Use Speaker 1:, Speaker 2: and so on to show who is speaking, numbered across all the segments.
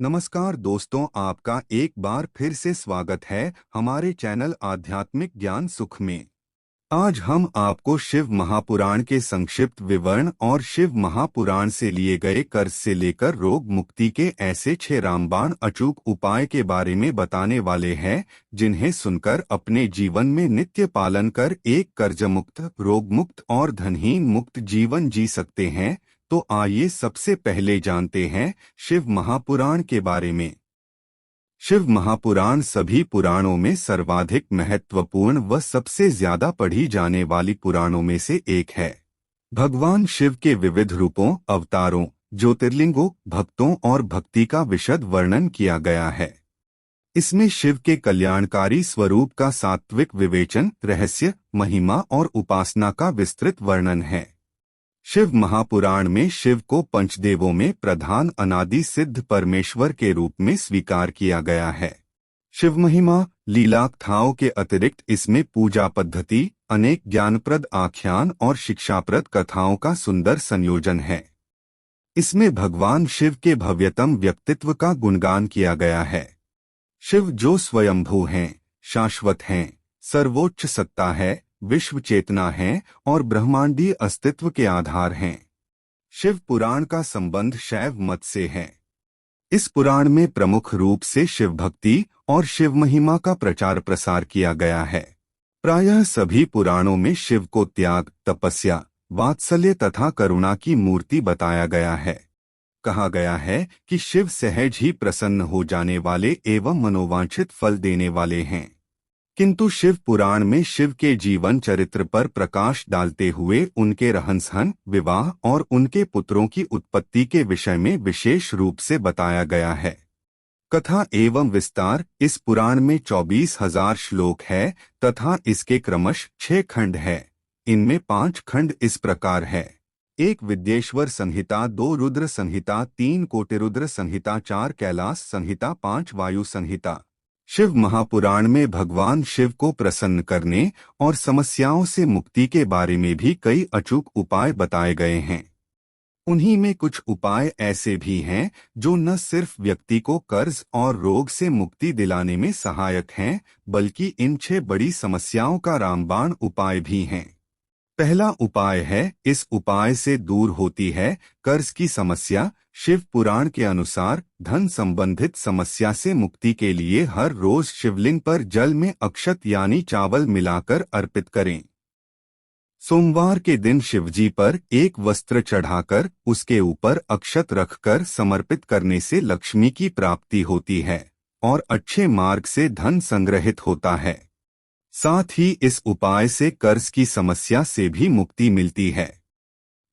Speaker 1: नमस्कार दोस्तों, आपका एक बार फिर से स्वागत है हमारे चैनल आध्यात्मिक ज्ञान सुख में। आज हम आपको शिव महापुराण के संक्षिप्त विवरण और शिव महापुराण से लिए गए कर्ज से लेकर रोग मुक्ति के ऐसे 6 रामबाण अचूक उपाय के बारे में बताने वाले हैं, जिन्हें सुनकर अपने जीवन में नित्य पालन कर एक कर्ज मुक्त, रोग मुक्त और धनहीन मुक्त जीवन जी सकते हैं। तो आइए सबसे पहले जानते हैं शिव महापुराण के बारे में। शिव महापुराण सभी पुराणों में सर्वाधिक महत्वपूर्ण व सबसे ज्यादा पढ़ी जाने वाली पुराणों में से एक है। भगवान शिव के विविध रूपों, अवतारों, ज्योतिर्लिंगों, भक्तों और भक्ति का विशद वर्णन किया गया है। इसमें शिव के कल्याणकारी स्वरूप का सात्विक विवेचन, रहस्य, महिमा और उपासना का विस्तृत वर्णन है। शिव महापुराण में शिव को पंचदेवों में प्रधान अनादि सिद्ध परमेश्वर के रूप में स्वीकार किया गया है। शिव महिमा, लीला कथाओं के अतिरिक्त इसमें पूजा पद्धति, अनेक ज्ञानप्रद आख्यान और शिक्षाप्रद कथाओं का सुंदर संयोजन है। इसमें भगवान शिव के भव्यतम व्यक्तित्व का गुणगान किया गया है। शिव जो स्वयंभू हैं, शाश्वत हैं, सर्वोच्च सत्ता है, विश्व चेतना है और ब्रह्मांडीय अस्तित्व के आधार हैं। शिव पुराण का संबंध शैव मत से है। इस पुराण में प्रमुख रूप से शिव भक्ति और शिव महिमा का प्रचार प्रसार किया गया है। प्रायः सभी पुराणों में शिव को त्याग, तपस्या, वात्सल्य तथा करुणा की मूर्ति बताया गया है। कहा गया है कि शिव सहज ही प्रसन्न हो जाने वाले एवं मनोवांछित फल देने वाले हैं। किंतु शिव पुराण में शिव के जीवन चरित्र पर प्रकाश डालते हुए उनके रहन-सहन, विवाह और उनके पुत्रों की उत्पत्ति के विषय में विशेष रूप से बताया गया है। कथा एवं विस्तार। इस पुराण में 24,000 श्लोक है तथा इसके क्रमश 6 खंड है। इनमें 5 खंड इस प्रकार है: 1 विद्येश्वर संहिता, 2 रुद्र संहिता, 3 कोटिरुद्र संहिता, 4 कैलाश संहिता, 5 वायु संहिता। शिव महापुराण में भगवान शिव को प्रसन्न करने और समस्याओं से मुक्ति के बारे में भी कई अचूक उपाय बताए गए हैं। उन्हीं में कुछ उपाय ऐसे भी हैं जो न सिर्फ व्यक्ति को कर्ज और रोग से मुक्ति दिलाने में सहायक हैं, बल्कि इन 6 बड़ी समस्याओं का रामबाण उपाय भी हैं। पहला उपाय है, इस उपाय से दूर होती है कर्ज की समस्या। शिव पुराण के अनुसार धन संबंधित समस्या से मुक्ति के लिए हर रोज शिवलिंग पर जल में अक्षत यानी चावल मिलाकर अर्पित करें। सोमवार के दिन शिवजी पर एक वस्त्र चढ़ाकर उसके ऊपर अक्षत रखकर समर्पित करने से लक्ष्मी की प्राप्ति होती है और अच्छे मार्ग से धन संग्रहित होता है। साथ ही इस उपाय से कर्ज की समस्या से भी मुक्ति मिलती है।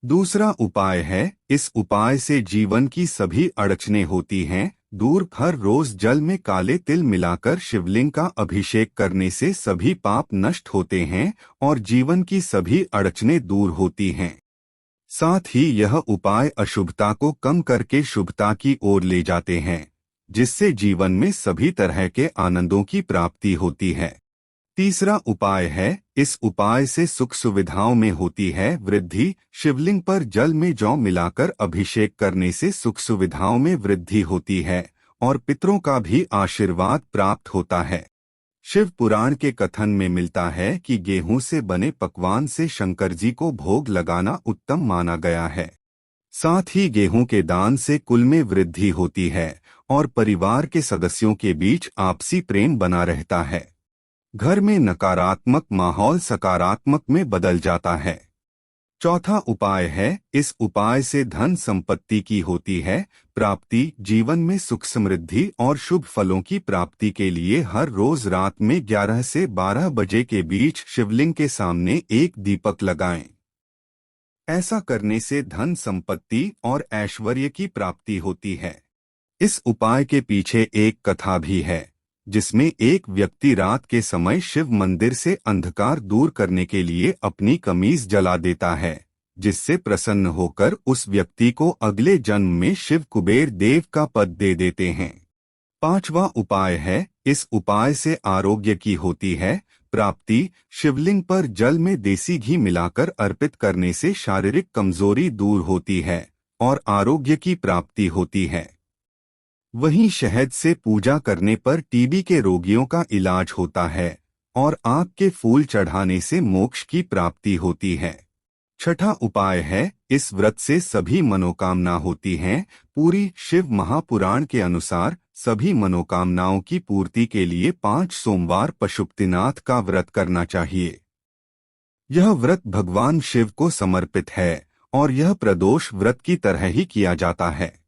Speaker 1: दूसरा उपाय है, इस उपाय से जीवन की सभी अड़चनें होती हैं दूर। हर रोज जल में काले तिल मिलाकर शिवलिंग का अभिषेक करने से सभी पाप नष्ट होते हैं और जीवन की सभी अड़चनें दूर होती हैं। साथ ही यह उपाय अशुभता को कम करके शुभता की ओर ले जाते हैं, जिससे जीवन में सभी तरह के आनंदों की प्राप्ति होती है। तीसरा उपाय है, इस उपाय से सुख सुविधाओं में होती है वृद्धि। शिवलिंग पर जल में जौ मिलाकर अभिषेक करने से सुख सुविधाओं में वृद्धि होती है और पितरों का भी आशीर्वाद प्राप्त होता है। शिव पुराण के कथन में मिलता है कि गेहूं से बने पकवान से शंकर जी को भोग लगाना उत्तम माना गया है। साथ ही गेहूं के दान से कुल में वृद्धि होती है और परिवार के सदस्यों के बीच आपसी प्रेम बना रहता है। घर में नकारात्मक माहौल सकारात्मक में बदल जाता है। चौथा उपाय है, इस उपाय से धन संपत्ति की होती है प्राप्ति। जीवन में सुख समृद्धि और शुभ फलों की प्राप्ति के लिए हर रोज रात में 11 से 12 बजे के बीच शिवलिंग के सामने एक दीपक लगाएं। ऐसा करने से धन संपत्ति और ऐश्वर्य की प्राप्ति होती है। इस उपाय के पीछे एक कथा भी है, जिसमें एक व्यक्ति रात के समय शिव मंदिर से अंधकार दूर करने के लिए अपनी कमीज जला देता है, जिससे प्रसन्न होकर उस व्यक्ति को अगले जन्म में शिव कुबेर देव का पद दे देते हैं। 5वां उपाय है, इस उपाय से आरोग्य की होती है प्राप्ति। शिवलिंग पर जल में देसी घी मिलाकर अर्पित करने से शारीरिक कमजोरी दूर होती है और आरोग्य की प्राप्ति होती है। वहीं शहद से पूजा करने पर टीबी के रोगियों का इलाज होता है और आग के फूल चढ़ाने से मोक्ष की प्राप्ति होती है। छठा उपाय है, इस व्रत से सभी मनोकामना होती हैं पूरी। शिव महापुराण के अनुसार सभी मनोकामनाओं की पूर्ति के लिए 5 सोमवार पशुपतिनाथ का व्रत करना चाहिए। यह व्रत भगवान शिव को समर्पित है और यह प्रदोष व्रत की तरह ही किया जाता है।